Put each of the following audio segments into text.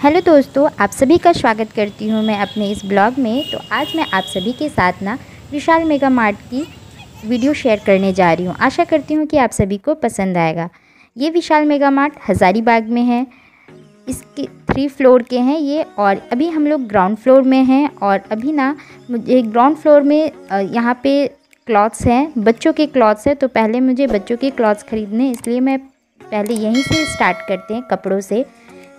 Hello दोस्तों, आप सभी का स्वागत करती हूँ मैं अपने इस ब्लॉग में। तो आज मैं आप सभी के साथ ना विशाल मेगा मार्ट की वीडियो शेयर करने जा रही हूँ। आशा करती हूँ कि आप सभी को पसंद आएगा। ये विशाल मेगा मार्ट हज़ारीबाग में है। इसके 3 फ्लोर के हैं ये, और अभी हम लोग ग्राउंड फ्लोर में हैं। और अभी ना मुझे ग्राउंड फ्लोर में यहाँ पे क्लॉथ्स हैं, बच्चों के क्लॉथ्स हैं। तो पहले मुझे बच्चों के क्लॉथ्स ख़रीदने, इसलिए मैं पहले यहीं से स्टार्ट करते हैं कपड़ों से।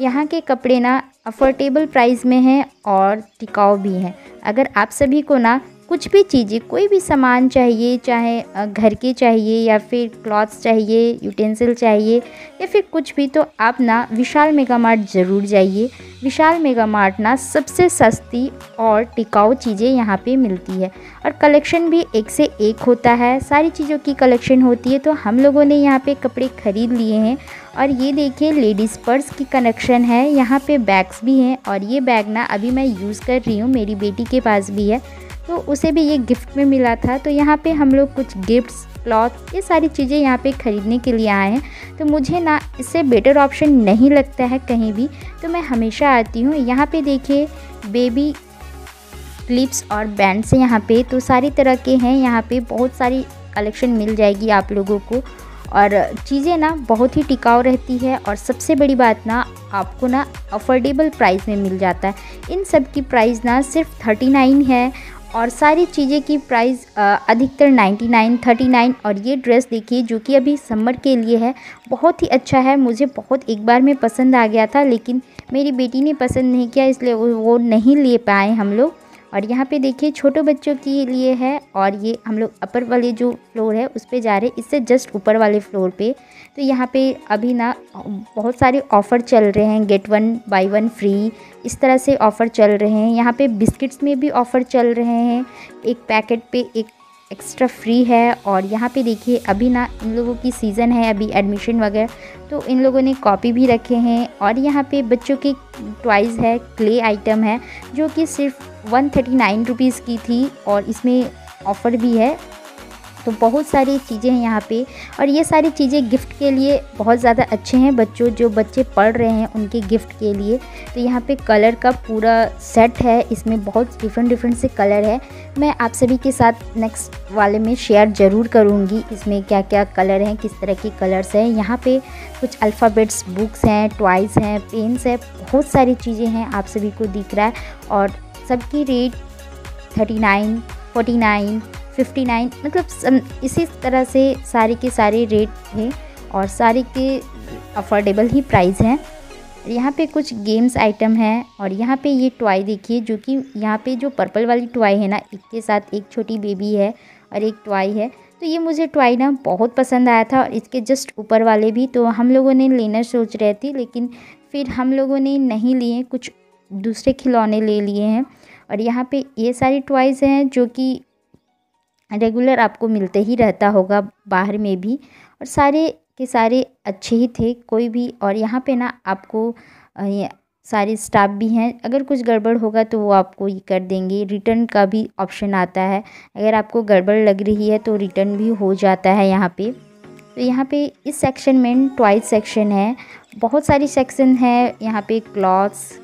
यहाँ के कपड़े ना अफोर्डेबल प्राइस में हैं और टिकाऊ भी हैं। अगर आप सभी को ना कुछ भी चीज़ें, कोई भी सामान चाहिए, चाहे घर के चाहिए या फिर क्लॉथ्स चाहिए, यूटेंसिल चाहिए या फिर कुछ भी, तो आप ना विशाल मेगा मार्ट ज़रूर जाइए। विशाल मेगा मार्ट ना सबसे सस्ती और टिकाऊ चीज़ें यहाँ पे मिलती है, और कलेक्शन भी एक से एक होता है। सारी चीज़ों की कलेक्शन होती है। तो हम लोगों ने यहाँ पे कपड़े ख़रीद लिए हैं। और ये देखिए, लेडीज़ पर्स की कलेक्शन है। यहाँ पे बैग्स भी हैं, और ये बैग ना अभी मैं यूज़ कर रही हूँ, मेरी बेटी के पास भी है, तो उसे भी ये गिफ्ट में मिला था। तो यहाँ पे हम लोग कुछ गिफ्ट्स, क्लॉथ, ये सारी चीज़ें यहाँ पे ख़रीदने के लिए आए हैं। तो मुझे ना इससे बेटर ऑप्शन नहीं लगता है कहीं भी, तो मैं हमेशा आती हूँ। यहाँ पे देखिए, बेबी क्लिप्स और बैंड्स हैं यहाँ पे, तो सारी तरह के हैं। यहाँ पे बहुत सारी कलेक्शन मिल जाएगी आप लोगों को, और चीज़ें ना बहुत ही टिकाऊ रहती है। और सबसे बड़ी बात ना, आपको ना अफोर्डेबल प्राइस में मिल जाता है। इन सब की प्राइस ना सिर्फ 39 है, और सारी चीज़ें की प्राइस अधिकतर 99, 39। और ये ड्रेस देखिए, जो कि अभी समर के लिए है, बहुत ही अच्छा है। मुझे बहुत एक बार में पसंद आ गया था, लेकिन मेरी बेटी ने पसंद नहीं किया, इसलिए वो नहीं ले पाए हम लोग। और यहाँ पे देखिए, छोटे बच्चों के लिए है। और ये हम लोग अपर वाले जो फ्लोर है उस पे जा रहे हैं, इससे जस्ट ऊपर वाले फ्लोर पे। तो यहाँ पे अभी ना बहुत सारे ऑफ़र चल रहे हैं, गेट 1 बाय 1 फ्री, इस तरह से ऑफ़र चल रहे हैं। यहाँ पे बिस्किट्स में भी ऑफ़र चल रहे हैं, एक पैकेट पे एक एक्स्ट्रा फ्री है। और यहाँ पे देखिए, अभी ना इन लोगों की सीज़न है, अभी एडमिशन वगैरह, तो इन लोगों ने कॉपी भी रखे हैं। और यहाँ पे बच्चों के टॉयज़ है, क्ले आइटम है, जो कि सिर्फ 139 रुपीज़ की थी, और इसमें ऑफ़र भी है। तो बहुत सारी चीज़ें हैं यहाँ पे, और ये सारी चीज़ें गिफ्ट के लिए बहुत ज़्यादा अच्छे हैं। जो बच्चे पढ़ रहे हैं उनके गिफ्ट के लिए। तो यहाँ पे कलर का पूरा सेट है, इसमें बहुत डिफरेंट से कलर है। मैं आप सभी के साथ नेक्स्ट वाले में शेयर ज़रूर करूँगी, इसमें क्या क्या कलर हैं, किस तरह के कलर्स हैं। यहाँ पे कुछ अल्फ़ाबेट्स बुक्स हैं, टॉयज़ हैं, पेन्स हैं, बहुत सारी चीज़ें हैं, आप सभी को दिख रहा है। और सबकी रेट 39, 49, 59, मतलब इसी तरह से सारे के सारे रेट हैं, और सारे के अफोर्डेबल ही प्राइस हैं। यहाँ पे कुछ गेम्स आइटम हैं। और यहाँ पे ये टॉय देखिए, जो कि यहाँ पे जो पर्पल वाली टॉय है ना, एक के साथ एक छोटी बेबी है और एक टॉय है। तो ये मुझे टॉय ना बहुत पसंद आया था, और इसके जस्ट ऊपर वाले भी। तो हम लोगों ने लेना सोच रहे थे, लेकिन फिर हम लोगों ने नहीं लिए, कुछ दूसरे खिलौने ले लिए हैं। और यहाँ पे ये सारी टॉयज़ हैं, जो कि रेगुलर आपको मिलते ही रहता होगा बाहर में भी, और सारे के सारे अच्छे ही थे, कोई भी। और यहाँ पे ना आपको सारे स्टाफ भी हैं, अगर कुछ गड़बड़ होगा तो वो आपको ये कर देंगे। रिटर्न का भी ऑप्शन आता है, अगर आपको गड़बड़ लग रही है तो रिटर्न भी हो जाता है यहाँ पे। तो यहाँ पे इस सेक्शन में टॉयज सेक्शन है, बहुत सारी सेक्शन है। यहाँ पे क्लॉथ्स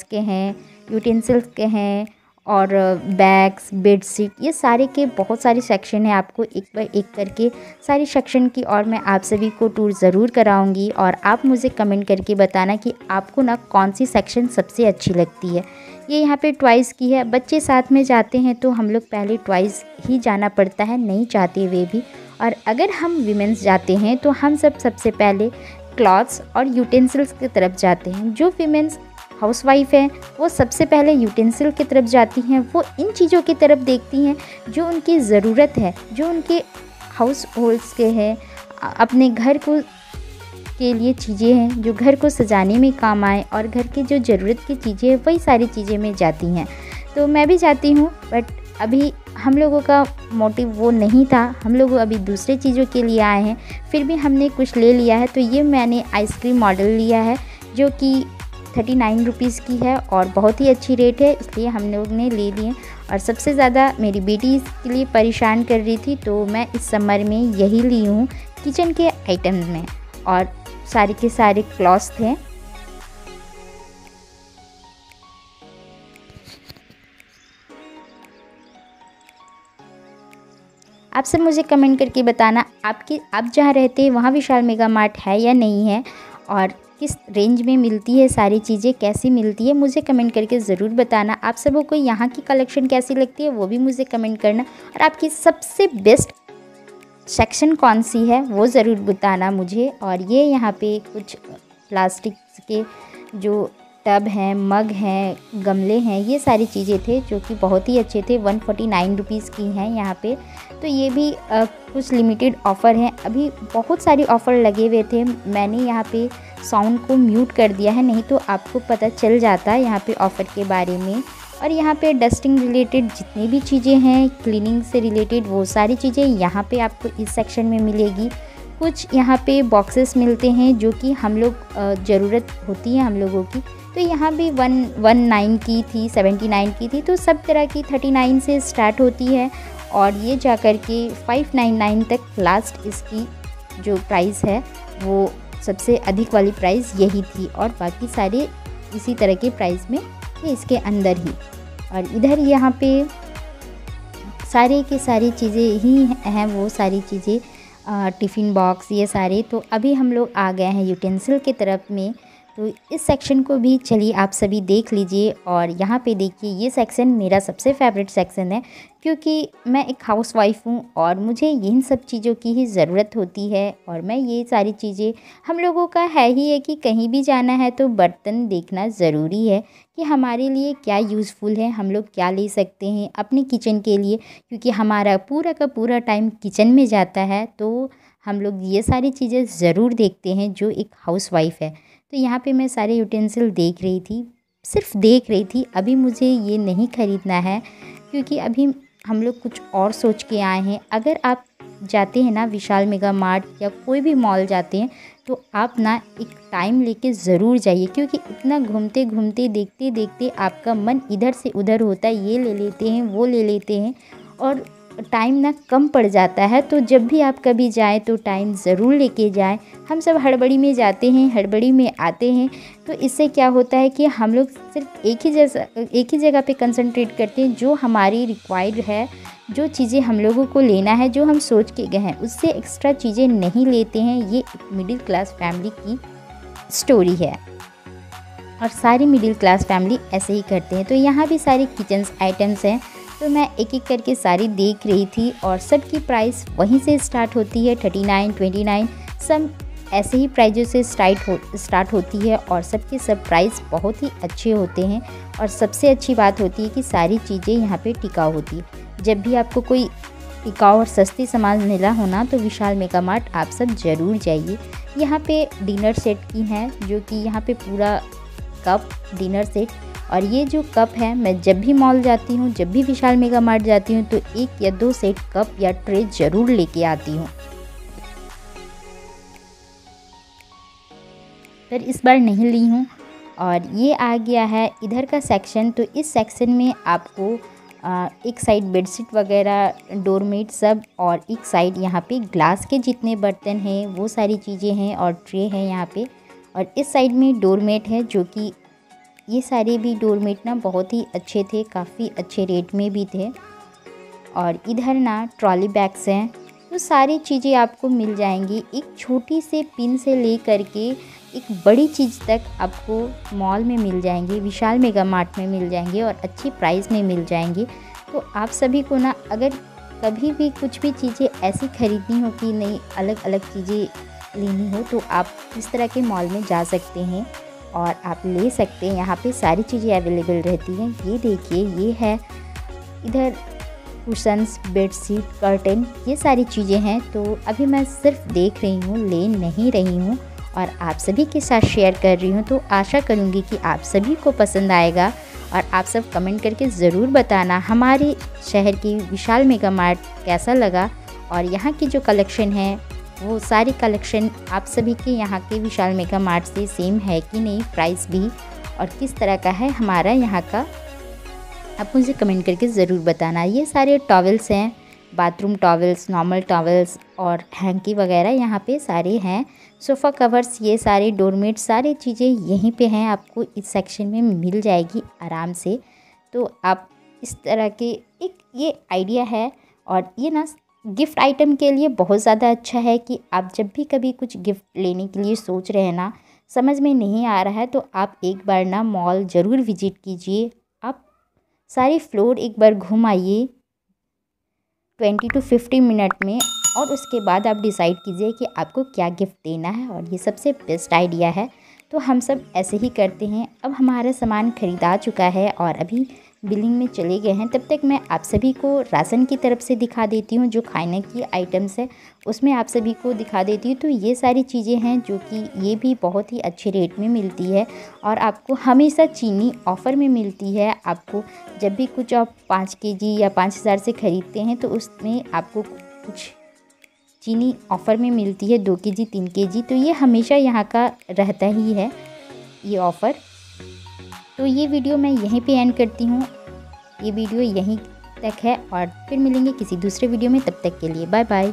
के हैं, यूटेंसिल्स के हैं, और बैग्स, बेडशीट, ये सारे के बहुत सारे सेक्शन है। आपको एक बार एक करके सारी सेक्शन की और मैं आप सभी को टूर ज़रूर कराऊंगी। और आप मुझे कमेंट करके बताना कि आपको ना कौन सी सेक्शन सबसे अच्छी लगती है। ये यहाँ पे टॉयज़ की है। बच्चे साथ में जाते हैं तो हम लोग पहले टॉयज़ ही जाना पड़ता है, नहीं चाहते हुए भी। और अगर हम वीमेंस जाते हैं तो हम सबसे पहले क्लॉथ्स और यूटेंसिल्स की तरफ जाते हैं। जो वीमेंस हाउसवाइफ है वो सबसे पहले यूटेंसिल की तरफ जाती हैं। वो इन चीज़ों की तरफ देखती हैं जो उनकी ज़रूरत है, जो उनके हाउस होल्ड्स के हैं, अपने घर को के लिए चीज़ें हैं जो घर को सजाने में काम आए, और घर की जो ज़रूरत की चीज़ें हैं वही सारी चीज़ें में जाती हैं। तो मैं भी जाती हूँ, बट अभी हम लोगों का मोटिव वो नहीं था, हम लोग अभी दूसरे चीज़ों के लिए आए हैं। फिर भी हमने कुछ ले लिया है। तो ये मैंने आइसक्रीम मॉडल लिया है, जो कि 39 रुपीज़ की है, और बहुत ही अच्छी रेट है, इसलिए हम लोग ने ले लिए। और सबसे ज़्यादा मेरी बेटी इसके लिए परेशान कर रही थी, तो मैं इस समर में यही ली हूँ किचन के आइटम्स में। और सारे के सारे क्लॉथ्स थे। आप सब मुझे कमेंट करके बताना आप जहाँ रहते हैं वहाँ विशाल मेगा मार्ट है या नहीं है, और किस रेंज में मिलती है, सारी चीज़ें कैसी मिलती है, मुझे कमेंट करके ज़रूर बताना। आप सबों को यहाँ की कलेक्शन कैसी लगती है वो भी मुझे कमेंट करना, और आपकी सबसे बेस्ट सेक्शन कौन सी है वो ज़रूर बताना मुझे। और ये यहाँ पे कुछ प्लास्टिक के जो टब हैं, मग हैं, गमले हैं, ये सारी चीज़ें थे जो कि बहुत ही अच्छे थे। 149 रुपीज़ की हैं यहाँ पे। तो ये भी कुछ लिमिटेड ऑफ़र हैं, अभी बहुत सारे ऑफ़र लगे हुए थे। मैंने यहाँ पे साउंड को म्यूट कर दिया है, नहीं तो आपको पता चल जाता है यहाँ पे ऑफ़र के बारे में। और यहाँ पे डस्टिंग रिलेटेड जितनी भी चीज़ें हैं, क्लीनिंग से रिलेटेड वो सारी चीज़ें यहाँ पे आपको इस सेक्शन में मिलेगी। कुछ यहाँ पे बॉक्सेस मिलते हैं जो कि हम लोग ज़रूरत होती है हम लोगों की। तो यहाँ भी 119 की थी, 79 की थी, तो सब तरह की 39 से स्टार्ट होती है और ये जा कर के 599 तक लास्ट इसकी जो प्राइस है वो सबसे अधिक वाली प्राइस यही थी, और बाकी सारे इसी तरह के प्राइस में ये इसके अंदर ही। और इधर यहाँ पे सारे के सारी चीज़ें ही हैं, वो सारी चीज़ें टिफ़िन बॉक्स ये सारे। तो अभी हम लोग आ गए हैं यूटेंसिल की तरफ में, तो इस सेक्शन को भी चलिए आप सभी देख लीजिए। और यहाँ पे देखिए ये सेक्शन मेरा सबसे फेवरेट सेक्शन है, क्योंकि मैं एक हाउसवाइफ हूँ और मुझे इन सब चीज़ों की ही ज़रूरत होती है। और मैं ये सारी चीज़ें, हम लोगों का है ही है कि कहीं भी जाना है तो बर्तन देखना ज़रूरी है कि हमारे लिए क्या यूज़फुल है, हम लोग क्या ले सकते हैं अपने किचन के लिए, क्योंकि हमारा पूरा का पूरा टाइम किचन में जाता है। तो हम लोग ये सारी चीज़ें ज़रूर देखते हैं जो एक हाउसवाइफ है। तो यहाँ पे मैं सारे यूटेंसिल देख रही थी, सिर्फ देख रही थी। अभी मुझे ये नहीं ख़रीदना है, क्योंकि अभी हम लोग कुछ और सोच के आए हैं। अगर आप जाते हैं ना विशाल मेगा मार्ट या कोई भी मॉल जाते हैं, तो आप ना एक टाइम लेके ज़रूर जाइए, क्योंकि इतना घूमते घूमते देखते देखते आपका मन इधर से उधर होता है, ये ले लेते हैं वो ले लेते हैं, और टाइम ना कम पड़ जाता है। तो जब भी आप कभी जाएं तो टाइम ज़रूर लेके जाएं। हम सब हड़बड़ी में जाते हैं, हड़बड़ी में आते हैं, तो इससे क्या होता है कि हम लोग सिर्फ एक ही जगह पे कंसंट्रेट करते हैं, जो हमारी रिक्वायर्ड है, जो चीज़ें हम लोगों को लेना है, जो हम सोच के गए हैं, उससे एक्स्ट्रा चीज़ें नहीं लेते हैं। ये एक मिडिल क्लास फैमिली की स्टोरी है, और सारी मिडिल क्लास फैमिली ऐसे ही करते हैं। तो यहाँ भी सारी किचन्स आइटम्स हैं, तो मैं एक एक करके सारी देख रही थी, और सब की प्राइस वहीं से स्टार्ट होती है, 39, 29, सब ऐसे ही प्राइजों से स्टार्ट होती है। और सब के सब प्राइस बहुत ही अच्छे होते हैं, और सबसे अच्छी बात होती है कि सारी चीज़ें यहाँ पे टिकाऊ होती है। जब भी आपको कोई टिकाऊ और सस्ती सामान मिला होना, तो विशाल मेगा मार्ट आप सब ज़रूर जाइए। यहाँ पे डिनर सेट की हैं, जो कि यहाँ पे पूरा कप डिनर सेट। और ये जो कप है, मैं जब भी मॉल जाती हूँ, जब भी विशाल मेगा मार्ट जाती हूँ, तो 1 या 2 सेट कप या ट्रे ज़रूर लेके आती हूँ। पर इस बार नहीं ली हूँ। और ये आ गया है इधर का सेक्शन। तो इस सेक्शन में आपको एक साइड बेडशीट वगैरह, डोरमेट सब, और एक साइड यहाँ पे ग्लास के जितने बर्तन हैं वो सारी चीज़ें हैं, और ट्रे हैं यहाँ पे। और इस साइड में डोरमेट है, जो कि ये सारे भी डोरमेट ना बहुत ही अच्छे थे, काफ़ी अच्छे रेट में भी थे। और इधर ना ट्रॉली बैग्स हैं, तो सारी चीज़ें आपको मिल जाएंगी। एक छोटी से पिन से ले करके एक बड़ी चीज़ तक आपको मॉल में मिल जाएंगी, विशाल मेगा मार्ट में मिल जाएंगे, और अच्छी प्राइस में मिल जाएंगे। तो आप सभी को ना अगर कभी भी कुछ भी चीज़ें ऐसी ख़रीदनी हो कि नहीं, अलग अलग चीज़ें लेनी हो, तो आप इस तरह के मॉल में जा सकते हैं और आप ले सकते हैं। यहाँ पे सारी चीज़ें अवेलेबल रहती हैं। ये देखिए, ये है इधर कुशन्स, बेडशीट, कर्टन, ये सारी चीज़ें हैं। तो अभी मैं सिर्फ देख रही हूँ, ले नहीं रही हूँ, और आप सभी के साथ शेयर कर रही हूँ। तो आशा करूँगी कि आप सभी को पसंद आएगा, और आप सब कमेंट करके ज़रूर बताना हमारे शहर की विशाल मेगा मार्ट कैसा लगा, और यहाँ की जो कलेक्शन है वो सारी कलेक्शन आप सभी के यहाँ के विशाल मेगा मार्ट से सेम है कि नहीं, प्राइस भी, और किस तरह का है हमारा यहाँ का आप मुझे कमेंट करके ज़रूर बताना। ये सारे टॉवल्स हैं, बाथरूम टॉवल्स, नॉर्मल टॉवल्स और हैंकी वगैरह यहाँ पे सारे हैं। सोफ़ा कवर्स, ये सारे डोरमेट, सारी चीज़ें यहीं पे हैं, आपको इस सेक्शन में मिल जाएगी आराम से। तो आप इस तरह के एक ये आइडिया है, और ये ना गिफ्ट आइटम के लिए बहुत ज़्यादा अच्छा है कि आप जब भी कभी कुछ गिफ्ट लेने के लिए सोच रहे हैं ना, समझ में नहीं आ रहा है, तो आप एक बार ना मॉल ज़रूर विज़िट कीजिए। आप सारी फ्लोर एक बार घूम आइए 20 to 50 मिनट में, और उसके बाद आप डिसाइड कीजिए कि आपको क्या गिफ्ट देना है, और ये सबसे बेस्ट आइडिया है। तो हम सब ऐसे ही करते हैं। अब हमारा सामान ख़रीदा चुका है और अभी बिलिंग में चले गए हैं। तब तक मैं आप सभी को राशन की तरफ से दिखा देती हूँ, जो खाने की आइटम्स है उसमें आप सभी को दिखा देती हूँ। तो ये सारी चीज़ें हैं जो कि ये भी बहुत ही अच्छे रेट में मिलती है, और आपको हमेशा चीनी ऑफ़र में मिलती है। आपको जब भी कुछ आप 5 केजी या 5000 से ख़रीदते हैं तो उसमें आपको कुछ चीनी ऑफ़र में मिलती है, 2 केजी 3 केजी। तो ये हमेशा यहाँ का रहता ही है ये ऑफ़र। तो ये वीडियो मैं यहीं पे एंड करती हूँ। ये वीडियो यहीं तक है, और फिर मिलेंगे किसी दूसरे वीडियो में। तब तक के लिए बाय बाय।